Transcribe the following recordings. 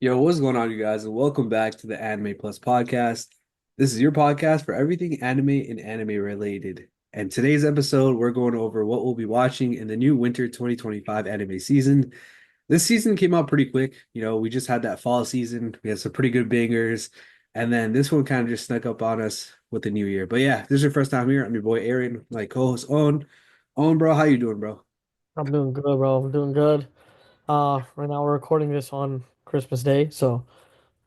Yo, what's going on, you guys? And welcome back to the Anime Plus podcast. This is your podcast for everything anime and anime related. And today's episode, we're going over what we'll be watching in the new winter 2025 anime season. This season came out pretty quick. We just had that fall season. We had some pretty good bangers. And then this one kind of just snuck up on us with the new year. But yeah, if this is your first time here. I'm your boy Aaron, my co-host Owen. Owen, bro, how you doing, bro? I'm doing good, bro. I'm doing good. Right now we're recording this on Christmas Day, so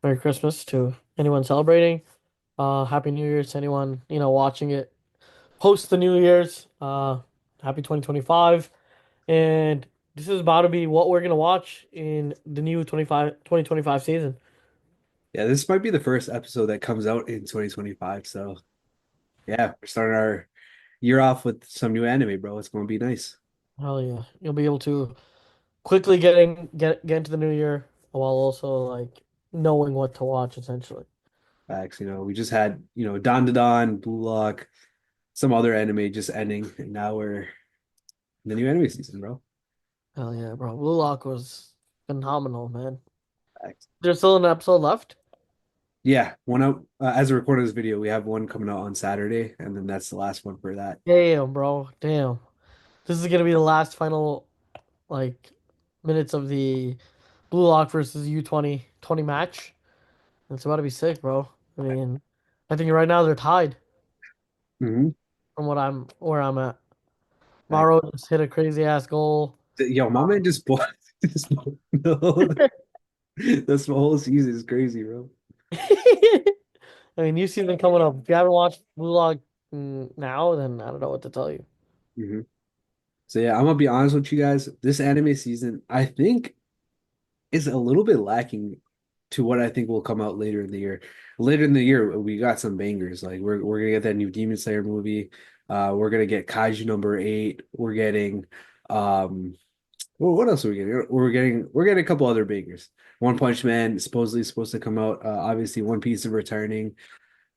Merry Christmas to anyone celebrating. Happy New Year's to anyone, watching it post the New Year's. Happy 2025. And this is about to be what we're gonna watch in the new 2025 season. Yeah, this might be the first episode that comes out in 2025. So yeah, we're starting our year off with some new anime, bro. It's going to be nice. Hell yeah. You'll be able to quickly get into the new year while also like knowing what to watch essentially. Facts, we just had, Don to Don, Blue Lock, some other anime just ending, and now we're in the new anime season, bro. Hell yeah, bro. Blue Lock was phenomenal, man. Facts. There's still an episode left? Yeah, one out as a record of this video, we have one coming out on Saturday, and then that's the last one for that. Damn, bro. Damn. This is gonna be the last final like minutes of the Blue Lock versus U20 match. It's about to be sick, bro. I mean, I think right now they're tied Hmm. from where I'm at. Facts. Maro just hit a crazy ass goal. Yo, my man just bought this. No, that's my whole season is crazy, bro. I mean, new season coming up. If you haven't watched Blue Lock now, then I don't know what to tell you. Hmm. So yeah, I'm gonna be honest with you guys. This anime season, I think, is a little bit lacking to what I think will come out later in the year. Later in the year, we got some bangers. Like we're gonna get that new Demon Slayer movie. We're gonna get Kaiju number 8. We're getting well, what else are we getting? We're getting a couple other bangers. One Punch Man supposedly supposed to come out. Obviously One Piece is returning.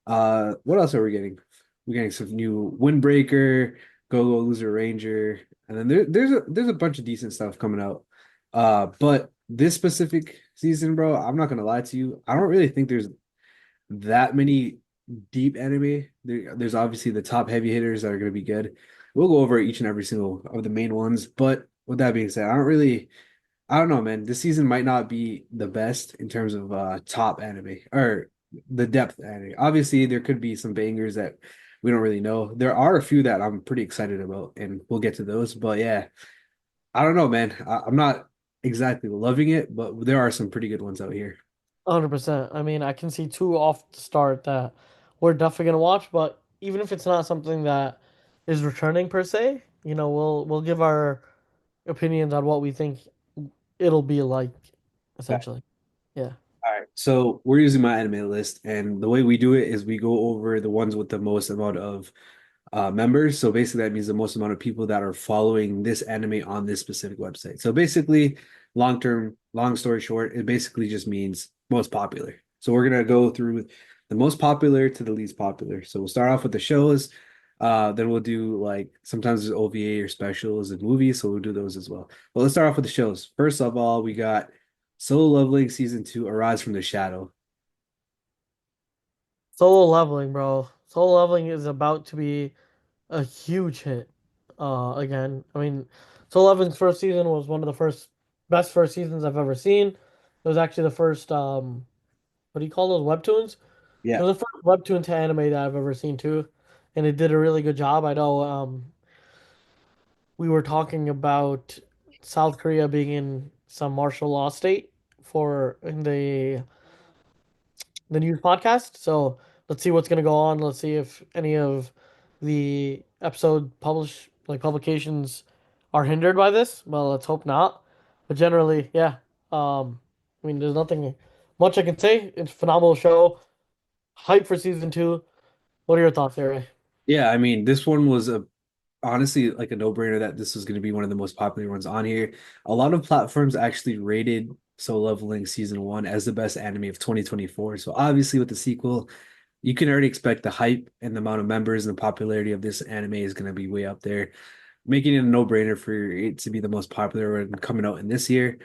What else are we getting? We're getting some new Windbreaker, Go Go Loser Ranger, and then there's a bunch of decent stuff coming out. But this specific season, bro, I'm not gonna lie to you. I don't really think there's that many deep anime. There's obviously the top heavy hitters that are gonna be good. We'll go over each and every single of the main ones. But with that being said, I don't know, man. This season might not be the best in terms of top anime or the depth anime. Obviously, there could be some bangers that we don't really know. There are a few that I'm pretty excited about, and we'll get to those. But yeah, I don't know, man. I'm not exactly loving it, but there are some pretty good ones out here. 100%. I mean, I can see two off the start that we're definitely gonna watch, but even if it's not something that is returning per se, we'll give our opinions on what we think it'll be like, Okay. essentially. Yeah. All right. So we're using my anime list, and the way we do it is we go over the ones with the most amount of members. So basically, that means the most amount of people that are following this anime on this specific website. So basically, long story short, it basically just means most popular. So we're gonna go through the most popular to the least popular. So we'll start off with the shows. Then we'll do like sometimes there's OVA or specials and movies, so we'll do those as well. But let's start off with the shows. First of all, we got Solo Leveling Season 2, Arise from the Shadow. Solo leveling, bro. Solo leveling is about to be a huge hit. Again, I mean, Solo leveling's first season was one of the best first seasons I've ever seen. It was actually the first what do you call those webtoons? It Yeah. was the first webtoon to anime that I've ever seen too, and it did a really good job. I know we were talking about South Korea being in some martial law state for in the news podcast. So let's see what's gonna go on. Let's see if any of the episode publications are hindered by this. Well, let's hope not. But generally, yeah. I mean, there's nothing much I can say. It's a phenomenal show. Hype for season two. What are your thoughts, Harry? Yeah, I mean, this one was a honestly like a no-brainer that this was going to be one of the most popular ones on here. A lot of platforms actually rated Solo Leveling Season 1 as the best anime of 2024. So obviously with the sequel, you can already expect the hype and the amount of members and the popularity of this anime is going to be way up there, making it a no-brainer for it to be the most popular one coming out in this year.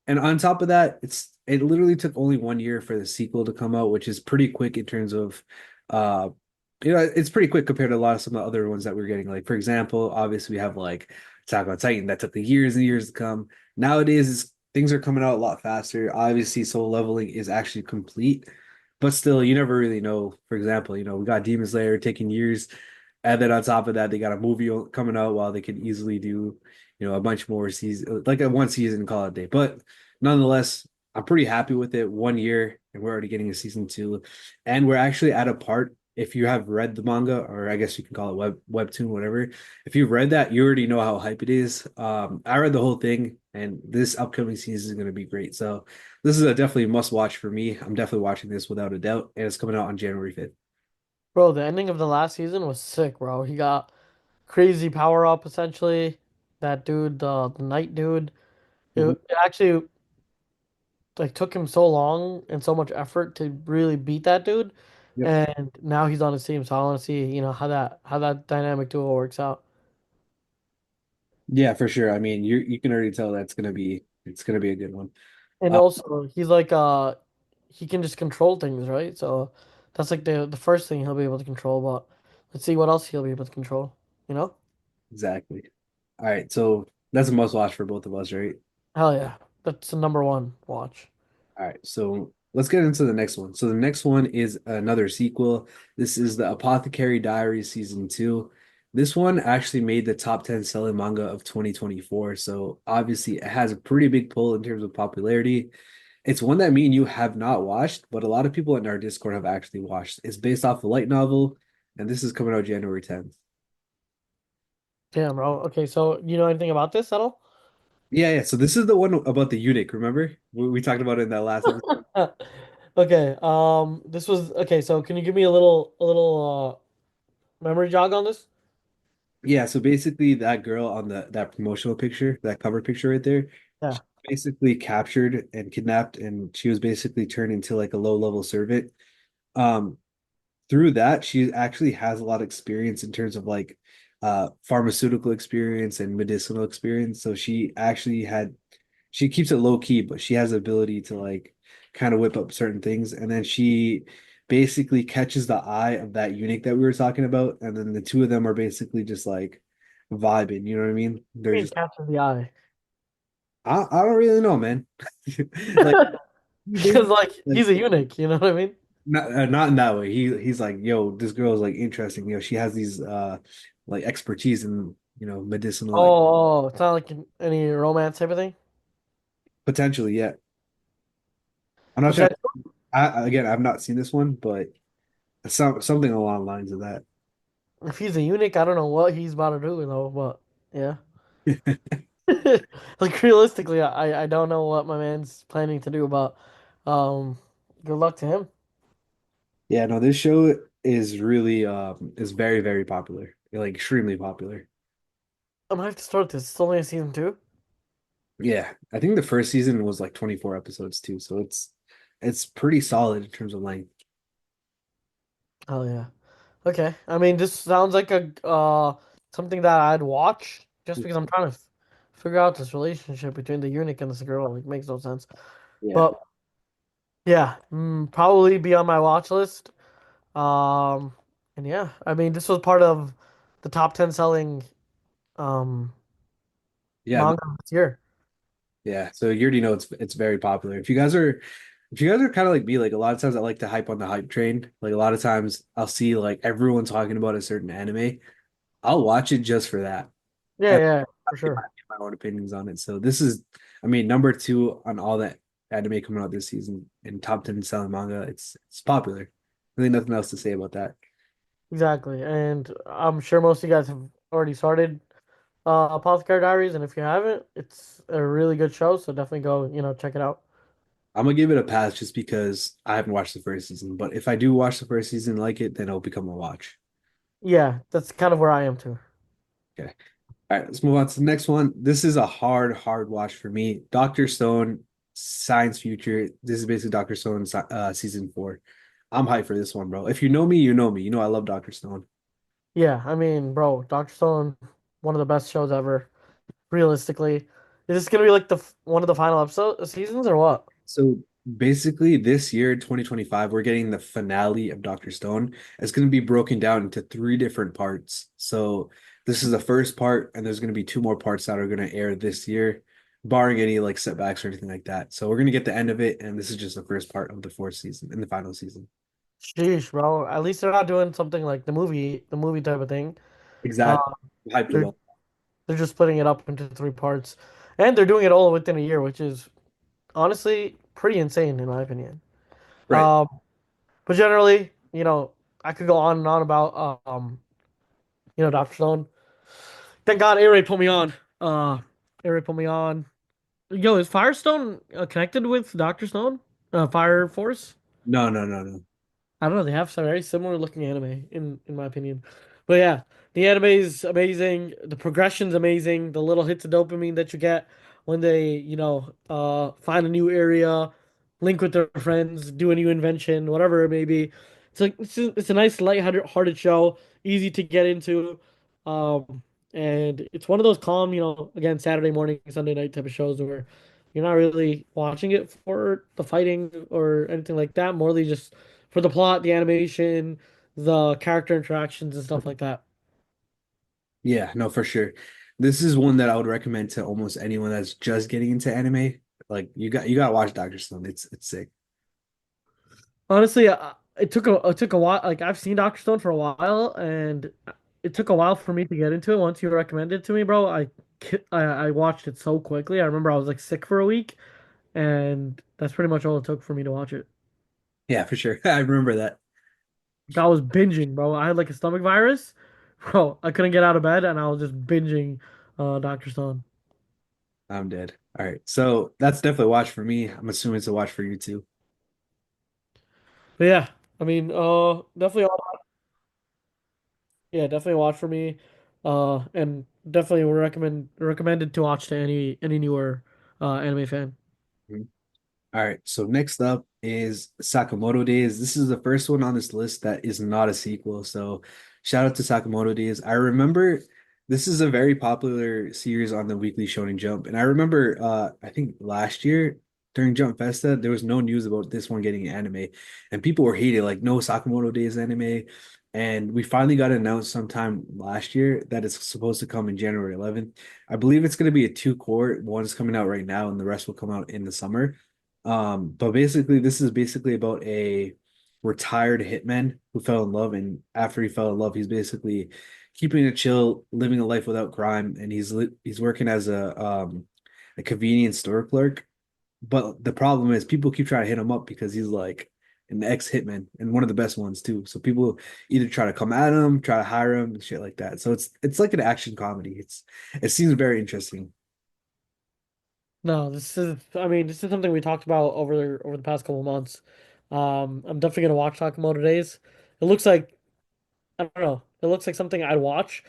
And on top of that, it literally took only 1 year for the sequel to come out, which is pretty quick in terms of uh it's pretty quick compared to a lot of some of the other ones that we're getting. Like for example, obviously we have like Attack on Titan that took the years and years to come. Nowadays things are coming out a lot faster. Obviously, Soul Leveling is actually complete, but still you never really know. For example, we got Demon Slayer taking years. And then on top of that, they got a movie coming out while they could easily do, a bunch more season, like a one season call it a day. But nonetheless, I'm pretty happy with it. 1 year, and we're already getting a season two, and we're actually at a part. If you have read the manga, or I guess you can call it webtoon, whatever. If you've read that, you already know how hype it is. I read the whole thing, and this upcoming season is going to be great. So this is a definitely must watch for me. I'm definitely watching this without a doubt, and it's coming out on January 5th. Bro, the ending of the last season was sick, bro. He got crazy power up essentially. That dude, the knight dude. It actually like took him so long and so much effort to really beat that dude, Yep. and now he's on his team. So I want to see, how that dynamic duo works out. Yeah, for sure. I mean, you can already tell it's gonna be a good one. And Uh, also, he's like he can just control things, right? So that's like the first thing he'll be able to control. But let's see what else he'll be able to control. You know? exactly. All right, so that's a must watch for both of us, right? Hell yeah, that's the number one watch. All right, so let's get into the next one. So the next one is another sequel. This is the Apothecary Diaries season two. This one actually made the top 10 selling manga of 2024. So obviously it has a pretty big pull in terms of popularity. It's one that me and you have not watched, but a lot of people in our Discord have actually watched. It's based off a light novel, and this is coming out January 10th. Damn, bro. Okay, so you know anything about this at all? Yeah, yeah. So this is the one about the eunuch, remember? We talked about it in that last episode. Okay. This was okay. So can you give me a little memory jog on this? Yeah, so basically that girl on that promotional picture, that cover picture right there, she Yeah. basically captured and kidnapped, and she was basically turned into like a low-level servant. Um, Through that, she actually has a lot of experience in terms of like pharmaceutical experience and medicinal experience. So she keeps it low key, but she has the ability to like kind of whip up certain things. And then she basically catches the eye of that eunuch that we were talking about. And then the two of them are basically just like vibing, you know what I mean? I They're mean, just catches the eye. I don't really know, man. Like he Because basically like like he's a eunuch, you know what I mean? not in that way. He's like, yo, this girl is like interesting. She has these like expertise in, medicinal like, It's not like any romance type of thing. potentially, yeah. I'm not sure. Okay. Again, I've not seen this one, but something along the lines of that. If he's a eunuch, I don't know what he's about to do, though, but yeah. Like realistically, I don't know what my man's planning to do, but um good luck to him. Yeah, no, this show is really is very, very popular. Like extremely popular. I'm gonna have to start this. It's only a season two. Yeah. I think the first season was like 24 episodes too, so it's pretty solid in terms of length. Oh yeah. Okay. I mean, this sounds like a something that I'd watch just because I'm trying to figure out this relationship between the eunuch and this girl. Like, makes no sense. Yeah. But yeah, probably be on my watch list. Um, and yeah, I mean, this was part of the top 10 selling um Yeah, no, manga this year. yeah. So you already know it's very popular. If you guys are kind of like me, like a lot of times I like to hype on the hype train. Like a lot of times I'll see like everyone talking about a certain anime. I'll watch it just for that. Yeah, And yeah, I'll for get my, sure. get my own opinions on it. So this is, I mean, number two on all that anime coming out this season in top 10 selling manga. It's popular. Really nothing else to say about that. Exactly. And I'm sure most of you guys have already started Apothecary Diaries, and if you haven't, it's a really good show, so definitely go, check it out. I'm gonna give it a pass just because I haven't watched the first season. But if I do watch the first season and like it, then it'll become a watch. Yeah, that's kind of where I am too. Okay. All right, let's move on to the next one. This is a hard, hard watch for me. Doctor Stone, Science Future. This is basically Doctor Stone season four. I'm hyped for this one, bro. If you know me, you know me. You know I love Doctor Stone. Yeah, I mean, bro, Dr. Stone, one of the best shows ever, realistically. Is this gonna be like one of the final episode seasons or what? So basically, this year, 2025, we're getting the finale of Doctor Stone. It's going to be broken down into three different parts. So this is the first part, and there's going to be two more parts that are going to air this year, barring any like setbacks or anything like that. So we're going to get the end of it, and this is just the first part of the fourth season and the final season. Sheesh, bro. At least they're not doing something like the movie type of thing. Uh, Exactly. Hyped they're about. they're just splitting it up into three parts, and they're doing it all within a year, which is honestly pretty insane in my opinion. Right. Um, but generally, I could go on and on about Dr. Stone. Thank God Aray put me on. Uh, Aray put me on. Yo, is Firestone connected with Dr. Stone? Fire Force? No, no, no, no. I don't know. They have some very similar looking anime in my opinion. But yeah, the anime is amazing. The progression's amazing. The little hits of dopamine that you get when they, find a new area, link with their friends, do a new invention, whatever it may be. It's a nice light-hearted show, easy to get into. Um, and it's one of those calm, again, Saturday morning, Sunday night type of shows where you're not really watching it for the fighting or anything like that, morely just for the plot, the animation, the character interactions and stuff like that. Yeah, no, for sure. This is one that I would recommend to almost anyone that's just getting into anime. Like you got to watch Doctor Stone. It's sick. Honestly, it took a while. Like I've seen Doctor Stone for a while, and it took a while for me to get into it. Once you recommended it to me, bro, I watched it so quickly. I remember I was like sick for a week, and that's pretty much all it took for me to watch it. Yeah, for sure. I remember that. I was binging, bro. I had like a stomach virus, bro. I couldn't get out of bed, and I was just binging Doctor Stone. I'm dead. All right. So that's definitely a watch for me. I'm assuming it's a watch for you too. But yeah, I mean, definitely. Yeah, definitely watch for me. And definitely would recommended to watch to any newer anime fan. Mhm. All right. So next up is Sakamoto Days. This is the first one on this list that is not a sequel. So shout out to Sakamoto Days. I remember this is a very popular series on the Weekly Shonen Jump. And I remember I think last year during Jump Festa, there was no news about this one getting an anime. And people were hating like no Sakamoto Days anime. And we finally got announced sometime last year that it's supposed to come in January 11th. I believe it's going to be a two core. One's coming out right now, and the rest will come out in the summer. But basically, this is basically about a retired hitman who fell in love, and after he fell in love, he's basically keeping it chill, living a life without crime, and he's working as a convenience store clerk. But the problem is, people keep trying to hit him up because he's like an ex-hitman and one of the best ones too. So people either try to come at him, try to hire him, and shit like that. So it's like an action comedy. It seems very interesting. No, I mean, this is something we talked about over the past couple of months. I'm definitely gonna watch Sakamoto Days. It looks like I don't know. It looks like something I'd watch.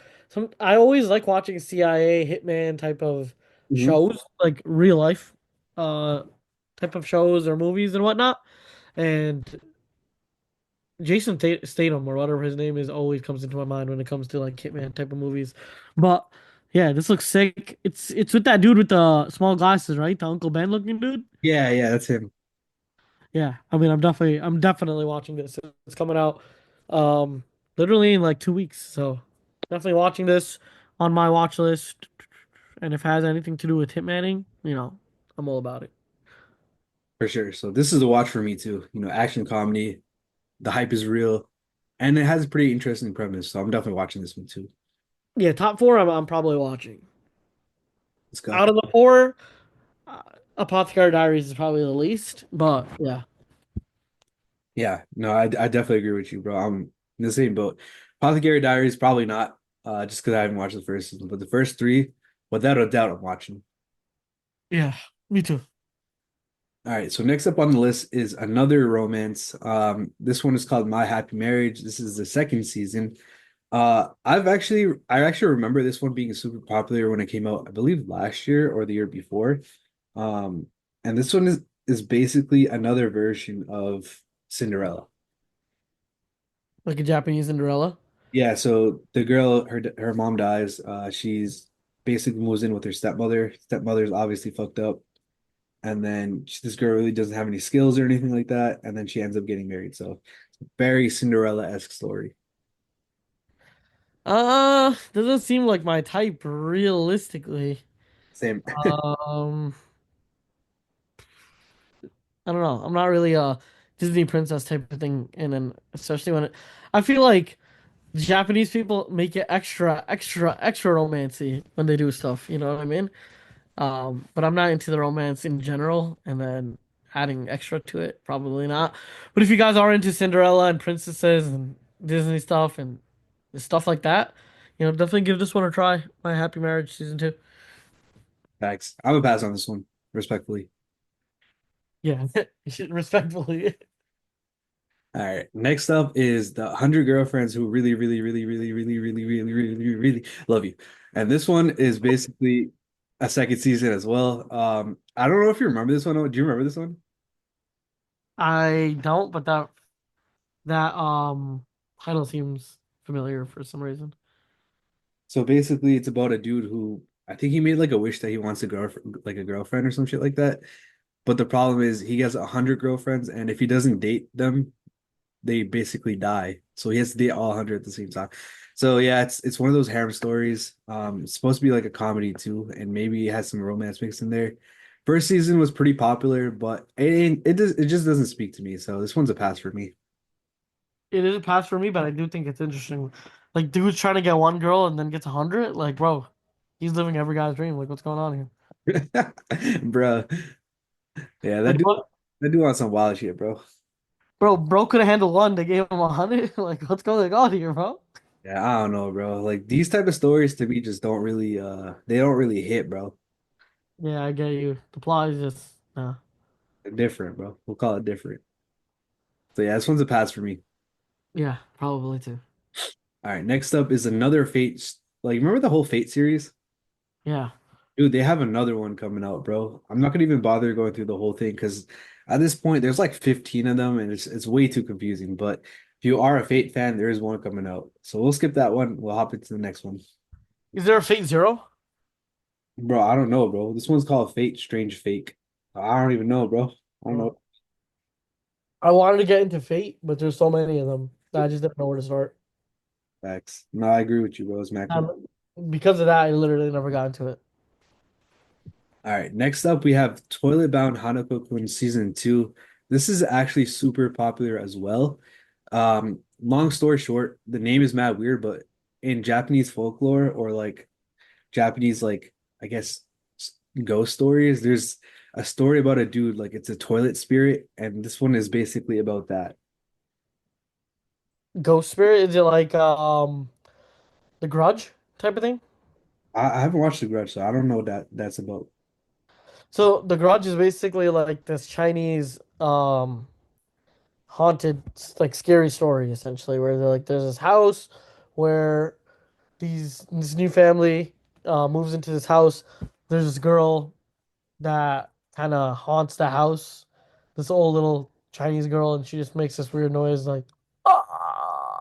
I always like watching CIA hitman type of Mhm. shows, like real life, uh, type of shows or movies and whatnot. And Statham or whatever his name is always comes into my mind when it comes to like Hitman type of movies. But yeah, this looks sick. It's with that dude with the small glasses, right? The Uncle Ben looking dude. Yeah, yeah, that's him. Yeah, I mean, I'm definitely watching this. It's coming out, um, literally in like 2 weeks. So definitely watching this on my watch list. And if it has anything to do with Hitmaning, I'm all about it. For sure. So this is a watch for me too. Action comedy. The hype is real, and it has a pretty interesting premise. So I'm definitely watching this one too. Yeah, top four. I'm probably watching. Let's go. Out of the four, uh, Apothecary Diaries is probably the least, but yeah. Yeah, no, I definitely agree with you, bro. I'm in the same boat. Apothecary Diaries probably not, just because I haven't watched the first season, but the first three, without a doubt, I'm watching. Yeah, me too. All right, so next up on the list is another romance. This one is called My Happy Marriage. This is the second season. I actually remember this one being super popular when it came out, I believe last year or the year before. Um, and this one is basically another version of Cinderella. Like a Japanese Cinderella. Yeah, so the girl, her mom dies. She's basically moves in with her stepmother. Stepmother's obviously fucked up, and then this girl really doesn't have any skills or anything like that, and then she ends up getting married. So very Cinderella-esque story. Doesn't seem like my type realistically. Same. Um, I don't know. I'm not really a Disney princess type of thing, and then especially when I feel like Japanese people make it extra, extra, extra romancy when they do stuff. You know what I mean? But I'm not into the romance in general, and then adding extra to it, probably not. But if you guys are into Cinderella and princesses and Disney stuff and stuff like that, definitely give this one a try. My Happy Marriage season 2. Facts. I would pass on this one, respectfully. Yeah, you should respectfully. All right. Next up is the 100 girlfriends who really, really, really, really, really, really, really, really, really, really love you. And this one is basically a second season as well. I don't know if you remember this one. Do you remember this one? I don't, but that title seems familiar for some reason. So basically, it's about a dude who I think he made like a wish that he wants a girlfriend, like a girlfriend or some shit like that. But the problem is he has 100 girlfriends, and if he doesn't date them, they basically die. So he has to date all 100 at the same time. So yeah, it's one of those harem stories. It's supposed to be like a comedy too, and maybe it has some romance mixed in there. First season was pretty popular, but it just doesn't speak to me. So this one's a pass for me. It is a pass for me, but I do think it's interesting. Like, dude's trying to get one girl and then gets 100. Like, bro, he's living every guy's dream. Like, what's going on here? Bro. Yeah, Like, what? that dude wants some wild shit, bro. Bro could have handled one. They gave him 100. Like, what's going on here, bro? Yeah, I don't know, bro. Like these type of stories to me just don't really they don't really hit, bro. Yeah, I get you. The plot is just, nah. They're different, bro. We'll call it different. So yeah, this one's a pass for me. Yeah, probably too. All right, next up is another Fate. Like, remember the whole Fate series? Yeah. Dude, they have another one coming out, bro. I'm not gonna even bother going through the whole thing because at this point there's like 15 of them and it's way too confusing. But if you are a Fate fan, there is one coming out. So we'll skip that one. We'll hop into the next one. Is there a Fate Zero? Bro, I don't know, bro. This one's called Fate Strange Fake. I don't even know, bro. I don't Mm. know. I wanted to get into Fate, but there's so many of them that I just didn't know where to start. Facts. No, I agree with you, bro. It's Mac. Because of that, I literally never got into it. All right, next up we have Toilet Bound Hanako-kun season two. This is actually super popular as well. Long story short, the name is mad weird, but in Japanese folklore or like Japanese like I guess ghost stories, there's a story about a dude like it's a toilet spirit, and this one is basically about that. Ghost Spirit, is it like The Grudge type of thing? I haven't watched The Grudge, so I don't know what that's about. So The Grudge is basically like this Chinese haunted like scary story essentially where they're like there's this house where this new family moves into this house. There's this girl that kind of haunts the house. This old little Chinese girl, and she just makes this weird noise like ah.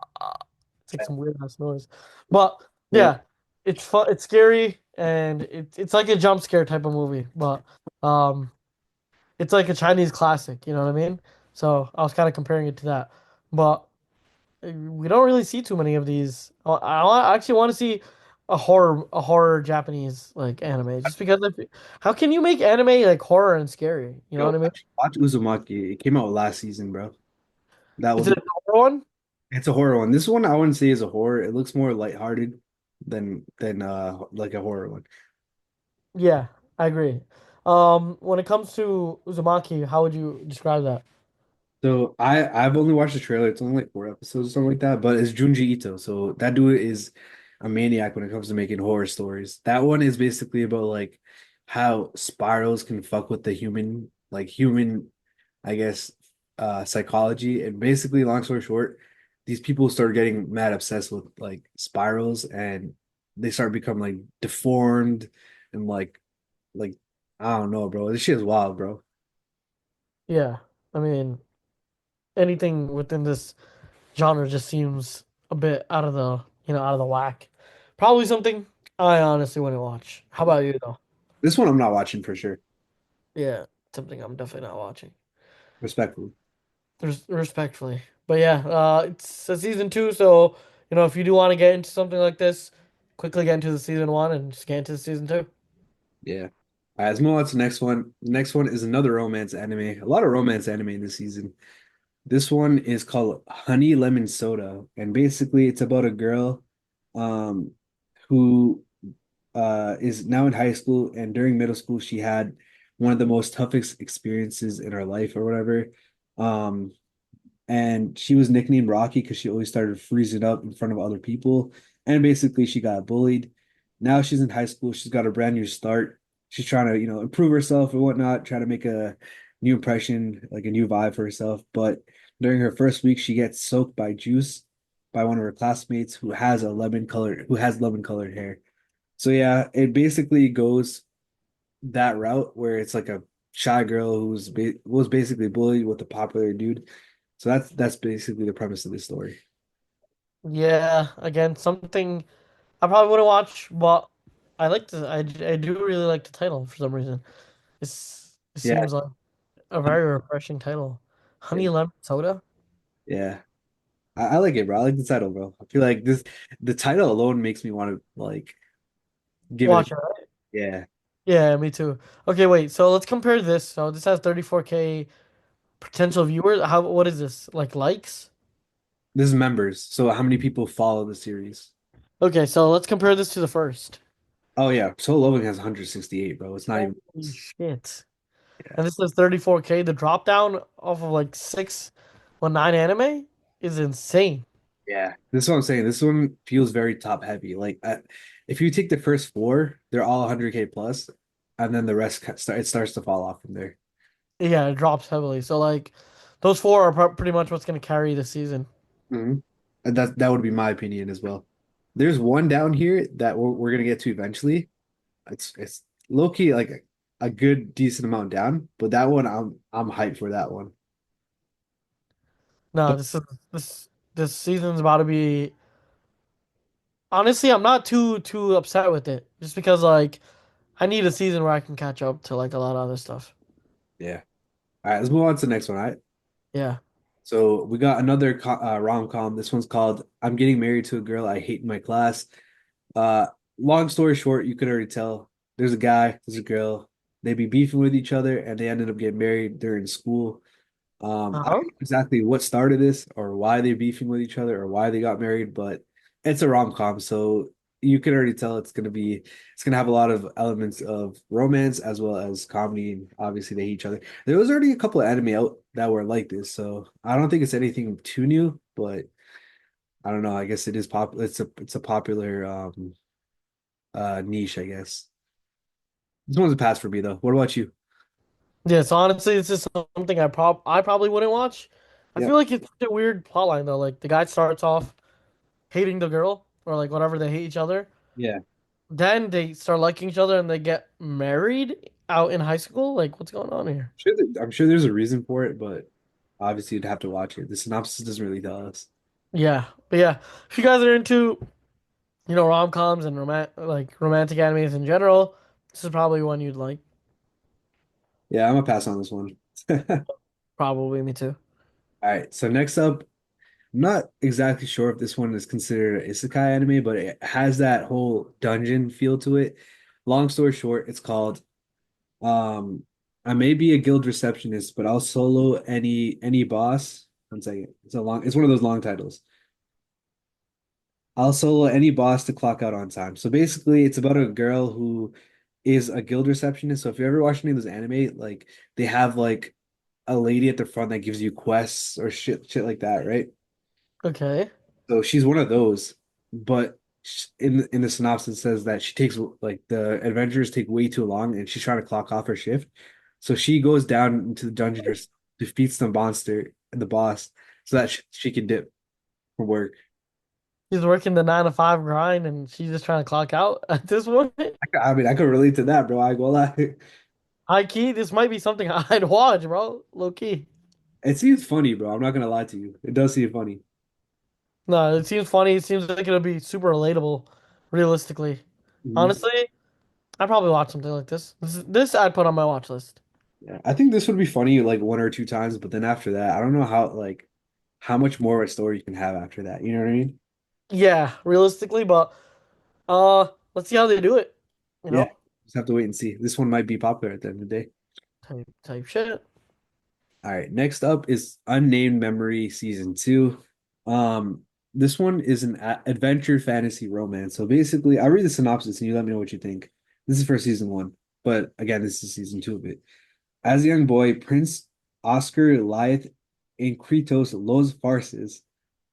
It's like some weird ass noise. But Yeah. yeah, it's fun. It's scary, and it's like a jump scare type of movie. But um, it's like a Chinese classic. You know what I mean? So I was kind of comparing it to that. But we don't really see too many of these. I actually want to see a horror Japanese like anime, just because how can you make anime like horror and scary? You know Yo, what I mean? watch Uzumaki. It came out last season, bro. That Is was it a horror one? it's a horror one. This one I wouldn't say is a horror. It looks more lighthearted than like a horror one. Yeah, I agree. When it comes to Uzumaki, how would you describe that? So I've only watched the trailer. It's only like 4 episodes or something like that. But it's Junji Ito. So that dude is a maniac when it comes to making horror stories. That one is basically about like how spirals can fuck with the human, I guess, psychology. And basically, long story short, these people start getting mad obsessed with like spirals and they start becoming like deformed and like I don't know, bro. This shit is wild, bro. Yeah, I mean, anything within this genre just seems a bit out of the whack. Probably something. I honestly wouldn't watch. How about you though? This one I'm not watching for sure, Yeah, something I'm definitely not watching. respectfully. Respectfully. But yeah, it's a season two, so if you do want to get into something like this, quickly get into the season one and just get into the season two. Yeah. All right, let's move on to the next one. The next one is another romance anime. A lot of romance anime in this season. This one is called Honey Lemon Soda, and basically it's about a girl um who is now in high school, and during middle school she had one of the most toughest experiences in her life or whatever. Um and she was nicknamed Rocky because she always started freezing up in front of other people. And basically, she got bullied. Now she's in high school. She's got a brand new start. She's trying to, improve herself and whatnot, try to make a new impression, like a new vibe for herself. But during her first week, she gets soaked by juice by one of her classmates who has lemon colored hair. So yeah, it basically goes that route where it's like a shy girl was basically bullied with a popular dude. So that's basically the premise of this story. Yeah, again, something I probably wouldn't watch, but I do really like the title for some reason. It Yeah, seems like a very refreshing title. yeah, Honey lemon soda? yeah. I like it, bro. I like the title, bro. I feel like the title alone makes me want to like give it a Watch it, right? yeah. Yeah, me too. Okay, wait, so let's compare this. So this has 34K potential viewers. What is this? Like likes? This is members. So how many people follow the series? Okay, so let's compare this to the first. Oh yeah, Solo Leveling has 168, bro. It's not even Holy shit. yeah. And this is 34K. The drop down off of like 619 anime is insane. Yeah. This is what I'm saying. This one feels very top heavy. Like if you take the first four, they're all 100K plus, and then the rest it starts to fall off from there. Yeah, it drops heavily. So like those four are pretty much what's going to carry the season. Mhm. And that would be my opinion as well. There's one down here that we're gonna get to eventually. It's low key like a good decent amount down, but that one I'm hyped for that one. No, But this season's about to be honestly, I'm not too upset with it. Just because like I need a season where I can catch up to like a lot of other stuff. yeah. All right, let's move on to the next one. All right. Yeah. So we got another rom-com. This one's called I'm Getting Married to a Girl I Hate in My Class. Uh, Long story short, you could already tell there's a guy, there's a girl. They be beefing with each other, and they ended up getting married during school. I Uh-huh. don't know exactly what started this or why they're beefing with each other or why they got married, but it's a rom-com, so you can already tell it's gonna have a lot of elements of romance as well as comedy, and obviously they hate each other. There was already a couple of anime out that were like this, so I don't think it's anything too new, but I don't know. I guess it is popular. It's a popular niche, I guess. This one's a pass for me though. What about you? Yeah, so honestly, this is something I probably wouldn't watch. I Yeah, feel like it's such a weird plotline though. Like the guy starts off hating the girl or like whatever, they hate each other. yeah. Then they start liking each other and they get married out in high school. Like what's going on here? I'm sure there's a reason for it, but obviously you'd have to watch it. The synopsis doesn't really tell us. Yeah. But yeah, if you guys are into, rom-coms and romantic animes in general, this is probably one you'd like. Yeah, I'm gonna pass on this one. All Probably me too. right, so next up, I'm not exactly sure if this one is considered an isekai anime, but it has that whole dungeon feel to it. Long story short, it's called I may be a guild receptionist, but I'll solo any boss. One second. It's one of those long titles. I'll solo any boss to clock out on time. So basically, it's about a girl who is a guild receptionist. So if you ever watch any of those anime, like they have like a lady at the front that gives you quests or shit like that, right? Okay. So she's one of those, but in the synopsis it says that she takes like the adventures take way too long, and she's trying to clock off her shift. So she goes down into the dungeon herself, defeats the monster and the boss, so that she can dip from work. He's working the 9 to 5 grind and she's just trying to clock out at this point. I mean, I could relate to that, bro. I go lie. High key, this might be something I'd watch, bro. Low key. It seems funny, bro. I'm not gonna lie to you. It does seem funny. No, it seems funny. It seems like it'll be super relatable, realistically. Mhm. Honestly, I'd probably watch something like this. This I'd put on my watch list. Yeah, I think this would be funny like one or two times, but then after that, I don't know how much more of a story you can have after that. You know what I mean? Yeah, realistically, but let's see how they do it. You Yeah, know, just have to wait and see. This one might be popular at the end of the day. type shit. All right, next up is Unnamed Memory Season 2. This one is an adventure fantasy romance. So basically, I read the synopsis and you let me know what you think. This is for season 1, but again, this is season 2 of it. As a young boy, Prince Oscar Lyeth in Kritos Los Farces.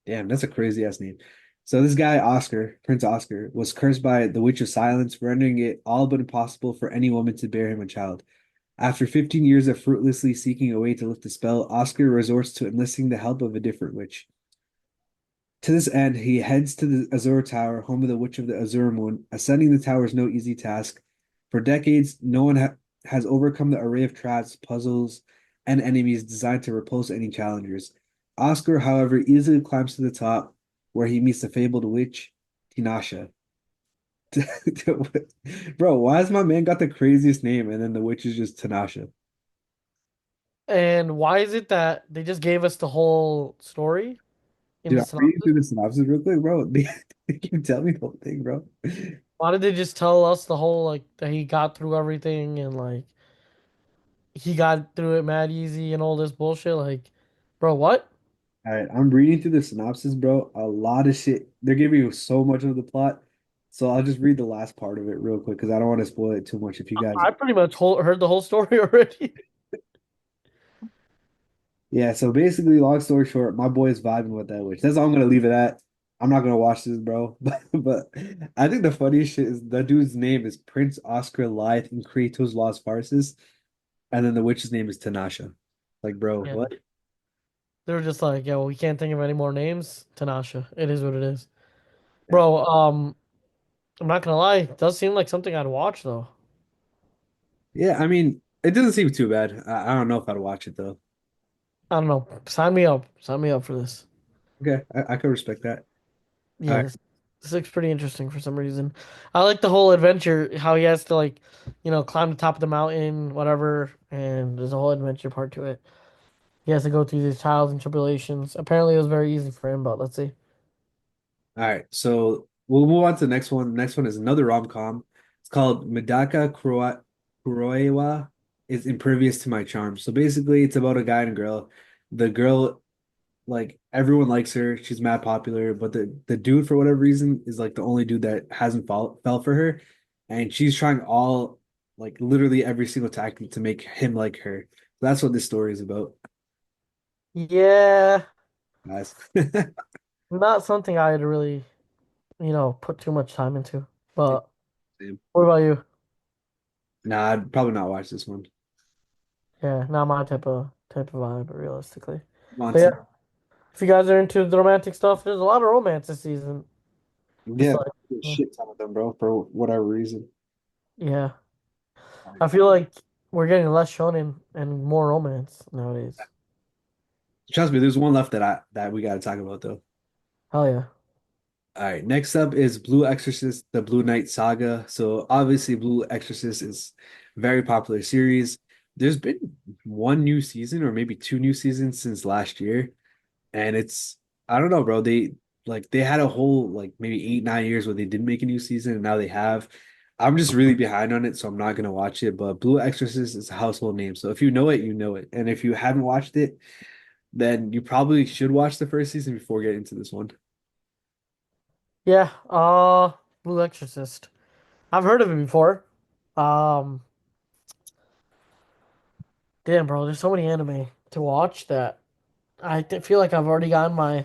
Damn, that's a crazy ass name. So this guy, Oscar, Prince Oscar, was cursed by the Witch of Silence, rendering it all but impossible for any woman to bear him a child. After 15 years of fruitlessly seeking a way to lift the spell, Oscar resorts to enlisting the help of a different witch. To this end, he heads to the Azure Tower, home of the Witch of the Azure Moon. Ascending the tower is no easy task. For decades, no one has overcome the array of traps, puzzles, and enemies designed to repulse any challengers. Oscar, however, easily climbs to the top, where he meets the fabled witch, Tinasha. Bro, why has my man got the craziest name and then the witch is just Tinasha? And why is it that they just gave us the whole story in Dude, the I'm reading synopsis? through the synopsis real quick, bro. They can tell me the whole thing, bro. Why did they just tell us the whole like that he got through everything and like he got through it mad easy and all this bullshit? Like, bro, what? All right, I'm reading through the synopsis, bro. A lot of shit. They're giving you so much of the plot. So I'll just read the last part of it real quick because I don't want to spoil it too much if you guys. I pretty much heard the whole story already. Yeah, so basically, long story short, my boy is vibing with that witch. That's all I'm gonna leave it at. I'm not gonna watch this, bro. But I think the funniest shit is the dude's name is Prince Oscar Lyth in Kratos Lost Farces, and then the witch's name is Tanasha. Like, bro, Yeah, what? they were just like, yeah, well, we can't think of any more names. Tanasha, it is what it is, Yeah. bro. I'm not gonna lie, it does seem like something I'd watch though. Yeah, I mean, it doesn't seem too bad. I don't know if I'd watch it though. I don't know. Sign me up for this. Okay, I could respect that. All Yeah, right. this looks pretty interesting for some reason. I like the whole adventure, how he has to like, climb the top of the mountain, whatever, and there's a whole adventure part to it. He has to go through these trials and tribulations. Apparently, it was very easy for him, but let's see. All right, so we'll move on to the next one. The next one is another rom-com. It's called Medaka Kuroiwa is Impervious to My Charm. So basically, it's about a guy and a girl. The girl, like everyone likes her. She's mad popular, but the dude, for whatever reason, is like the only dude that hasn't fell for her, and she's trying all like literally every single tactic to make him like her. That's what this story is about, Yeah, guys. not something I'd really, put too much time into. But Same. what about you? Nah, I'd probably not watch this one. Yeah, not my type of vibe, realistically. But Nonsense. yeah, if you guys are into the romantic stuff, there's a lot of romance this season. Just Yeah, like, yeah. shit ton of them, bro, for whatever reason. Yeah. I feel like we're getting less shonen and more romance nowadays. Trust me, there's one left that we got to talk about though. Hell yeah. All right, next up is Blue Exorcist, the Blue Knight Saga. So obviously, Blue Exorcist is a very popular series. There's been one new season or maybe two new seasons since last year, and it's I don't know, bro. They had a whole like maybe 8, 9 years where they didn't make a new season, and now they have. I'm just really behind on it, so I'm not gonna watch it. But Blue Exorcist is a household name, so if you know it, you know it, and if you haven't watched it, then you probably should watch the first season before getting into this one. Yeah, Blue Exorcist. I've heard of it before. Um, Damn, bro, there's so many anime to watch that feel like I've already gotten my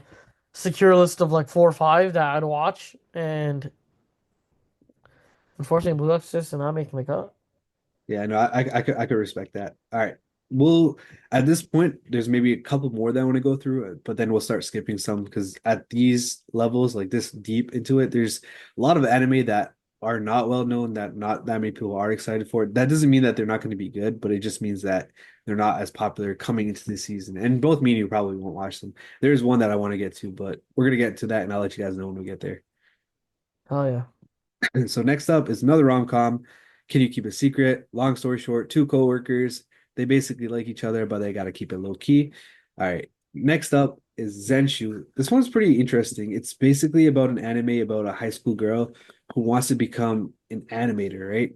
secure list of like 4 or 5 that I'd watch, and unfortunately, Blue Exorcist is not making the cut. Yeah, no, I could respect that. All right. We'll at this point, there's maybe a couple more that I want to go through, but then we'll start skipping some because at these levels, like this deep into it, there's a lot of anime that are not well known that not that many people are excited for. That doesn't mean that they're not going to be good, but it just means that they're not as popular coming into the season. And both me and you probably won't watch them. There's one that I want to get to, but we're gonna get to that and I'll let you guys know when we get there. Hell yeah. So next up is another rom-com. Can You Keep a Secret? Long story short, two coworkers. They basically like each other, but they got to keep it low key. All right. Next up is Zenshu. This one's pretty interesting. It's basically about an anime about a high school girl who wants to become an animator, right?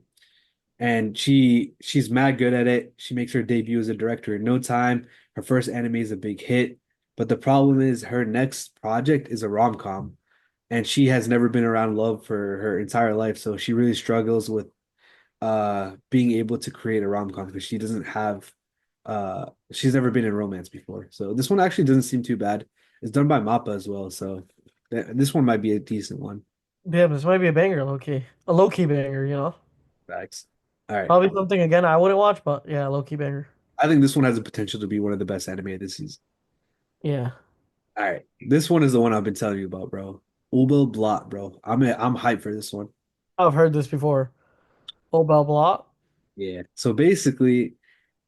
And she's mad good at it. She makes her debut as a director in no time. Her first anime is a big hit, but the problem is her next project is a rom-com, and she has never been around love for her entire life, so she really struggles with being able to create a rom-com because she doesn't have she's never been in romance before. So this one actually doesn't seem too bad. It's done by Mappa as well, so this one might be a decent one. Damn, this might be a banger, low key. A low key banger, you know? Facts. All right. Probably something again I wouldn't watch, but yeah, low key banger. I think this one has the potential to be one of the best anime this season. Yeah. All right. This one is the one I've been telling you about, bro. Ubel Blot, bro. I'm hyped for this one. I've heard this before. Oh, blah blah. Yeah. So basically,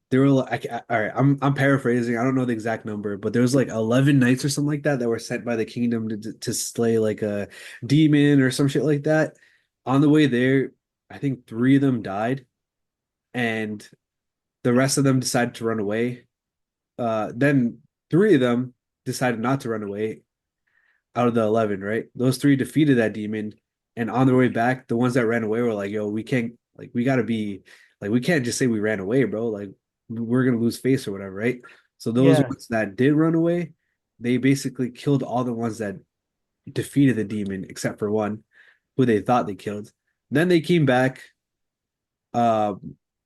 there were like, all right, I'm paraphrasing. I don't know the exact number, but there was like 11 knights or something like that that were sent by the kingdom to slay like a demon or some shit like that. On the way there, I think three of them died, and the rest of them decided to run away. Then three of them decided not to run away, out of the 11, right? Those three defeated that demon. And on their way back, the ones that ran away were like, yo, we can't, like, we got to be, like, we can't just say we ran away, bro. Like, we're going to lose face or whatever, right? So those Yeah. ones that did run away, they basically killed all the ones that defeated the demon, except for one who they thought they killed. Then uh,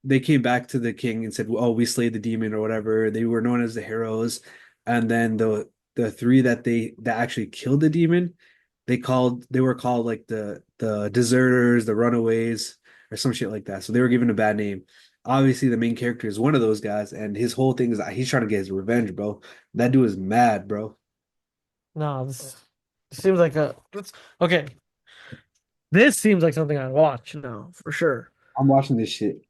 they came back to the king and said, "Oh, we slayed the demon or whatever." They were known as the heroes, and then the three that actually killed the demon, they were called like the deserters, the runaways, or some shit like that. So they were given a bad name. Obviously, the main character is one of those guys, and his whole thing is that he's trying to get his revenge, bro. That dude is mad, bro. No, this seems like okay. This seems like something I'd watch now, for sure. I'm watching this shit.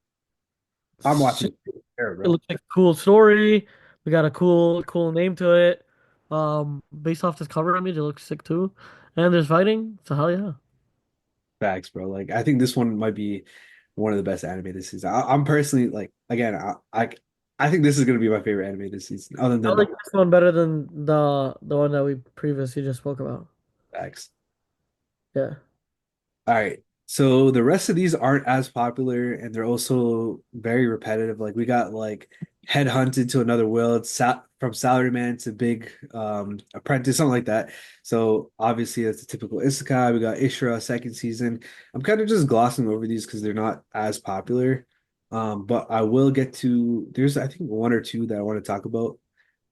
I'm watching It it, bro. looks like a cool story. We got a cool name to it. Based off this cover image, it looks sick too. And there's fighting, so hell yeah. Facts, bro. Like I think this one might be one of the best anime this season. I'm personally like again, I think this is gonna be my favorite anime this season, other I than like this one better than the one that we previously just spoke about. Facts. Yeah. All right. So the rest of these aren't as popular and they're also very repetitive. Like we got like Headhunted to Another World, from Salaryman to Big Apprentice, something like that. So obviously that's a typical isekai. We got Ishura second season. I'm kind of just glossing over these because they're not as popular. But I will get to there's I think one or two that I want to talk about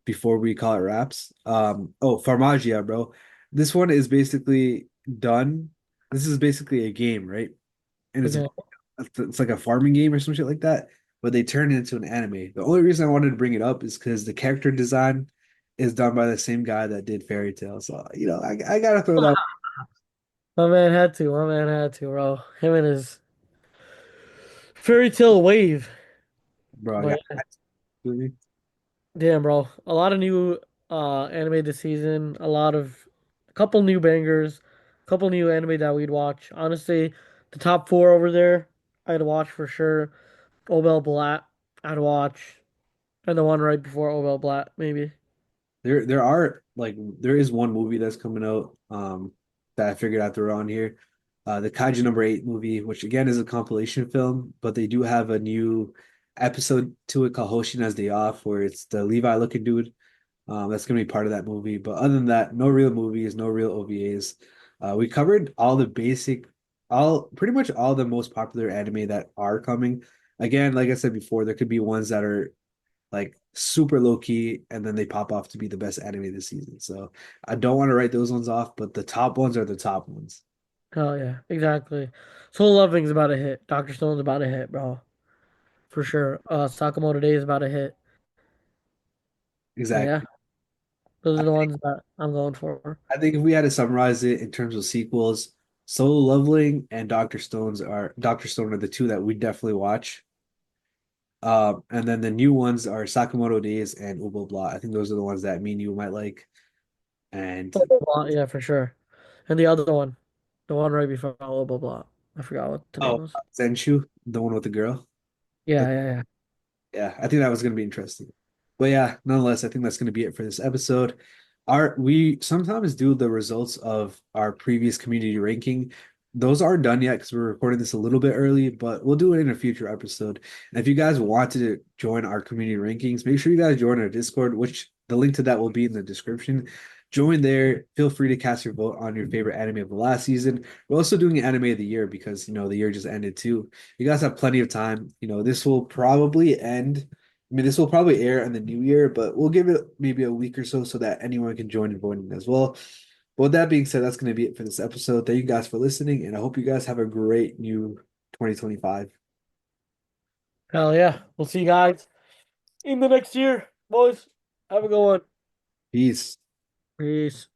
before we call it wraps. Oh, Farmagia, bro. This one is basically done. This is basically a game, right? And Okay. it's like a farming game or some shit like that, but they turn it into an anime. The only reason I wanted to bring it up is because the character design is done by the same guy that did Fairy Tail. So, I gotta throw that, My man had to. My man had to, bro. Him and his fairy tale wave. bro. I But got to. damn, bro. A lot of new anime this season. A couple new bangers. A couple new anime that we'd watch. Honestly, the top four over there, I'd watch for sure. Obel Blatt, I'd watch. And the one right before Obel Blatt, maybe. There are like there is one movie that's coming out that I figured out they're on here. The Kaiju number 8 movie, which again is a compilation film, but they do have a new episode to it called Hoshina's Day Off, where it's the Levi looking dude. That's gonna be part of that movie. But other than that, no real movies, no real OVAs. We covered all pretty much all the most popular anime that are coming. Again, like I said before, there could be ones that are like super low key, and then they pop off to be the best anime this season. So I don't want to write those ones off, but the top ones are the top ones. Hell yeah, exactly. Soul Loving's about a hit. Dr. Stone's about a hit, bro. For sure. Sakamoto Day is about a hit. And yeah, Exactly. those I are the think ones that I'm going for. I think if we had to summarize it in terms of sequels, Solo Leveling and Doctor Stone are the two that we definitely watch. And then the new ones are Sakamoto Days and Ubo Blah. I think those are the ones that me and you might like. And Yeah, for sure. And the other one, the one right before blah blah blah. I forgot what the name Oh, was. Zenshu, the one with the girl. Yeah, yeah, yeah. Yeah, I think that was going to be interesting. But yeah, nonetheless, I think that's going to be it for this episode. We sometimes do the results of our previous community ranking. Those aren't done yet because we're recording this a little bit early, but we'll do it in a future episode. And if you guys wanted to join our community rankings, make sure you guys join our Discord, which the link to that will be in the description. Join there. Feel free to cast your vote on your favorite anime of the last season. We're also doing anime of the year because the year just ended too. You guys have plenty of time. This will probably end. I mean, this will probably air in the new year, but we'll give it maybe a week or so that anyone can join in voting as well. But with that being said, that's going to be it for this episode. Thank you guys for listening, and I hope you guys have a great new 2025. Hell yeah. We'll see you guys in the next year, boys. Have a good one. Peace. Peace.